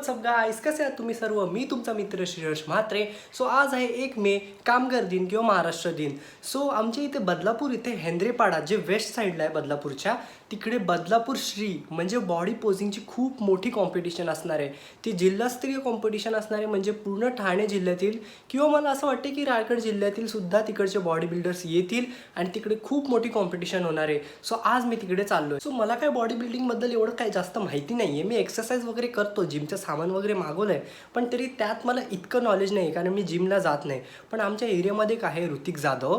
WhatsApp guys, कसे आहात तुम्ही सर्व? मी तुमचा मित्र श्रीहर्ष म्हात्रे. सो आज आहे 1 मे कामगार दिन किंवा महाराष्ट्र दिन. सो आमच्या इथे बदलापूर इथे हेंद्रेपाडा जे वेस्ट साईडला आहे बदलापूरच्या, तिकडे बदलापूर श्री म्हणजे बॉडी पोजिंगची खूप मोठी कॉम्पिटिशन असणार आहे. ती जिल्हास्तरीय कॉम्पिटिशन असणार आहे, म्हणजे पूर्ण ठाणे जिल्ह्यातील किंवा मला असं वाटते की रायगड जिल्ह्यातील सुद्धा तिकडचे बॉडी बिल्डर्स येतील आणि तिकडे खूप मोठी कॉम्पिटिशन होणार आहे. सो आज मी तिकडे चाललो आहे. सो मला काय बॉडी बिल्डिंगबद्दल एवढं काय जास्त माहिती नाही आहे. मी एक्सरसाइज वगैरे करतो, जिमचं सामान वगैरे मागवलं आहे, पण तरी त्यात मला इतकं नॉलेज नाही कारण मी जिमला जात नाही. पण आमच्या एरियामध्ये एक आहे ऋतिक जाधव,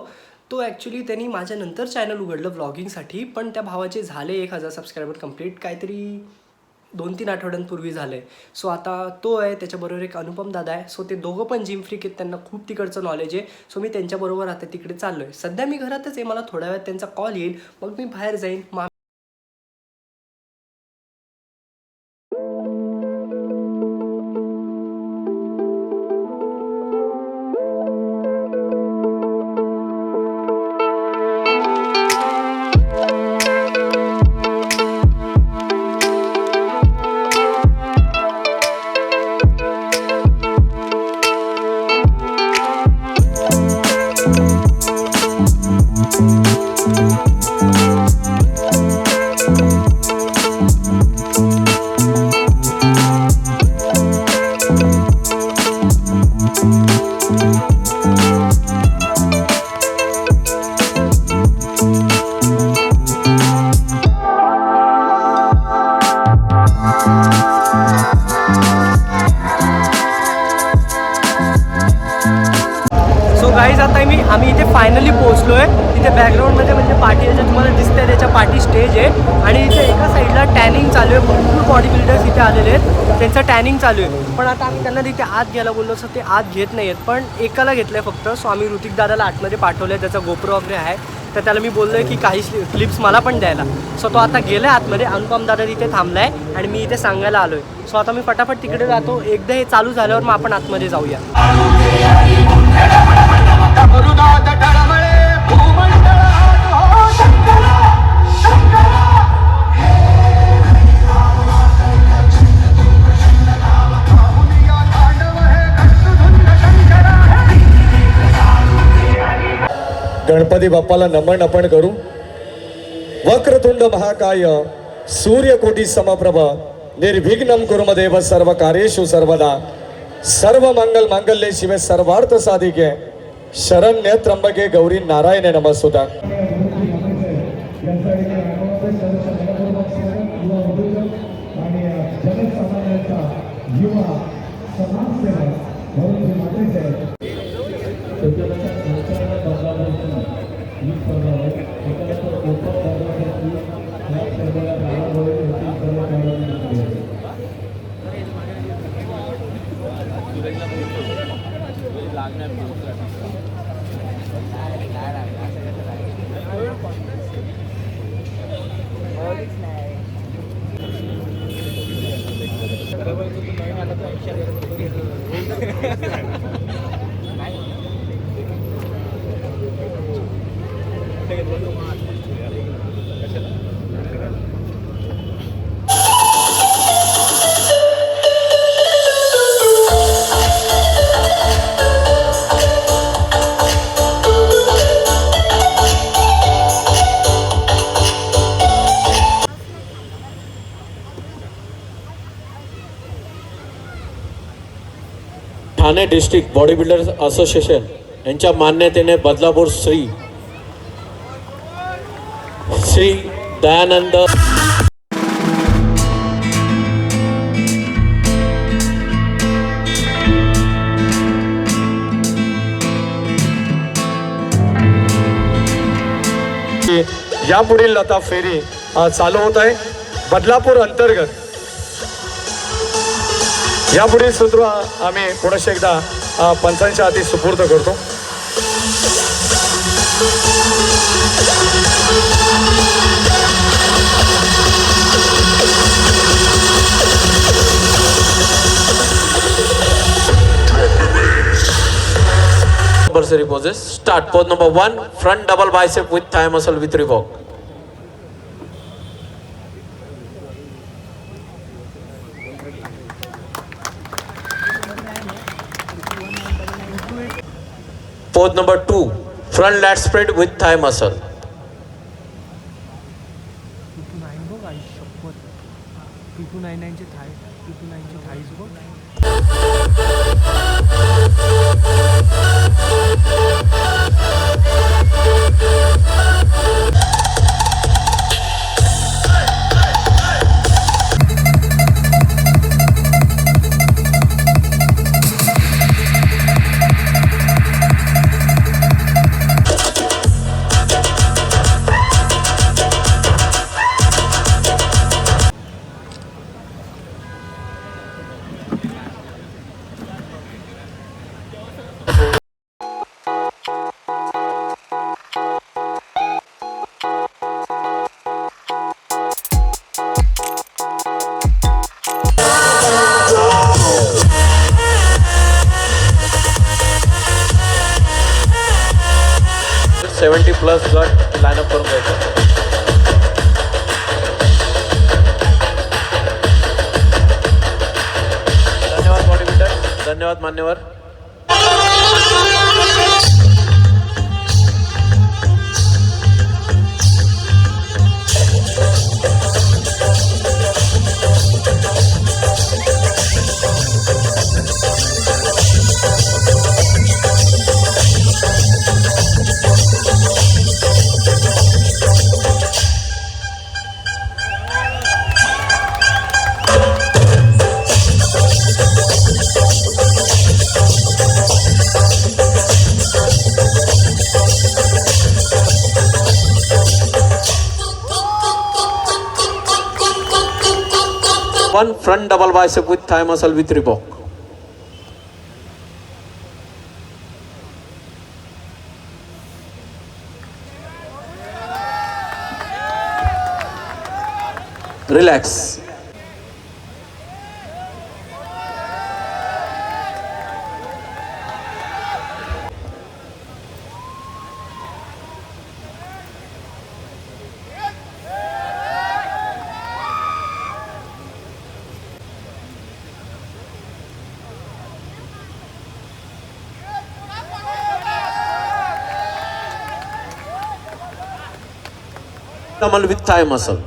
तो ॲक्च्युली त्यांनी माझ्यानंतर चॅनल उघडलं व्लॉगिंगसाठी, पण त्या भावाचे झाले 1000 सबस्क्रायबर कंप्लीट काहीतरी 2-3 आठवड्यांपूर्वी झाले. सो आता तो आहे, त्याच्याबरोबर एक अनुपम दादा आहे. सो ते दोघं पण जिम फ्रीक आहेत, त्यांना खूप तिकडचं नॉलेज आहे. सो मी त्यांच्याबरोबर आता तिकडे चाललो आहे. सध्या मी घरातच आहे, मला थोड्या वेळात त्यांचा कॉल येईल, मग मी बाहेर जाईन. गाईज आता आम्ही इथे फायनली पोहोचलो आहे. इथे बॅकग्राऊंडमध्ये म्हणजे पाठी याच्या तुम्हाला दिसतंय, त्याच्या पाठी स्टेज आहे आणि इथे एका साईडला टॅनिंग चालू आहे. भरपूर बॉडी बिल्डर्स इथे आलेले आहेत, त्यांचं टॅनिंग चालू आहे. पण आता आम्ही त्यांना तिथे आत घ्यायला बोललो, सो ते आत घेत नाही आहेत, पण एकाला घेतलं आहे फक्त. सो आम्ही ऋतिक दादाला आतमध्ये पाठवलं आहे, त्याचा गोप्रो वगैरे आहे, तर त्याला मी बोललो आहे की काही क्लिप्स मला पण द्यायला. सो तो आता गेला आहे आतमध्ये. अनुपम दादा तिथे थांबला आहे आणि मी इथे सांगायला आलो आहे. सो आता मी फटाफट तिकडे जातो. एकदा हे चालू झाल्यावर मग आपण आतमध्ये जाऊया. गणपती बाप्पाला नमन आपण करू. वक्रतुंड महाकाय सूर्यकोटी समप्रभ निर्विघ्नं कुरु देव सर्व कार्येषु सर्वदा. सर्व मंगल मांगल्ये शिवे सर्वार्थ साधिके शरण्य त्र्यंबके गौरी नारायणे नमस्तुते. Thane district body builders association यांच्या मान्यतेने बदलापूर श्री दयानंद यापुढील लता फेरी चालू होत आहे बदलापूर अंतर्गत. यापुढील सूत्र आम्ही पुन्हा एकदा पंचांच्या हाती सुपूर्द करतो. compulsory poses. Start. Pose number 1, front double bicep with thigh muscle with revoke. Pose number 2, front lat spread with thigh muscle. +70 गट लाईन अप करून घ्यायचं. धन्यवाद बॉडी बिल्डर, धन्यवाद मान्यवर. One front double bicep with thigh muscle with Reebok. Relax. Abdominal with thigh muscle.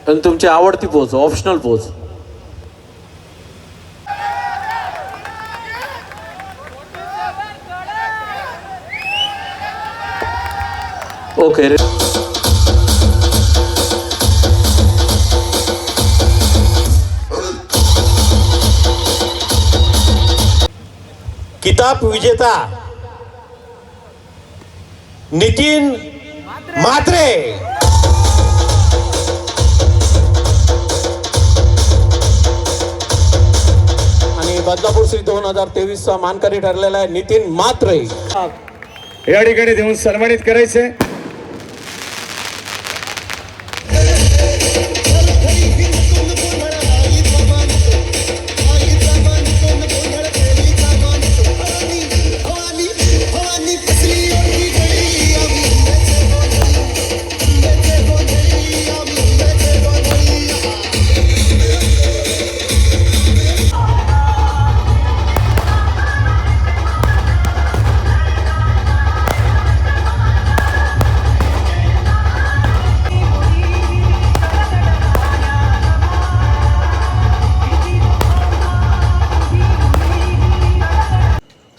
आणि तुमची आवडती pose, optional pose. Okay. किताब विजेता नितीन म्हात्रे. आणि बदलापूर श्री 2023 चा मानकरी ठरलेला आहे नितीन म्हात्रे. या ठिकाणी देऊन सन्मानित करायचे.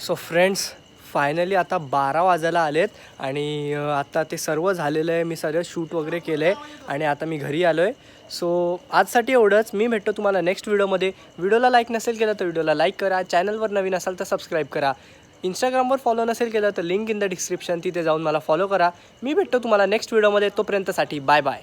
सो फ्रेंड्स, फायनली आता 12 वाजायला आलेत आणि आता ते सर्व झालेलं आहे. मी सगळं शूट वगैरे केलं आहे आणि आता मी घरी आलो आहे. सो आजसाठी एवढंच. मी भेटतो तुम्हाला नेक्स्ट व्हिडिओमध्ये. व्हिडिओला लाईक नसेल केलं तर व्हिडिओला लाईक करा. चॅनलवर नवीन असाल तर सबस्क्राईब करा. इंस्टाग्रामवर फॉलो नसेल केलं तर लिंक इन द डिस्क्रिप्शन, तिथे जाऊन मला फॉलो करा. मी भेटतो तुम्हाला नेक्स्ट व्हिडिओमध्ये. तोपर्यंतसाठी बाय बाय.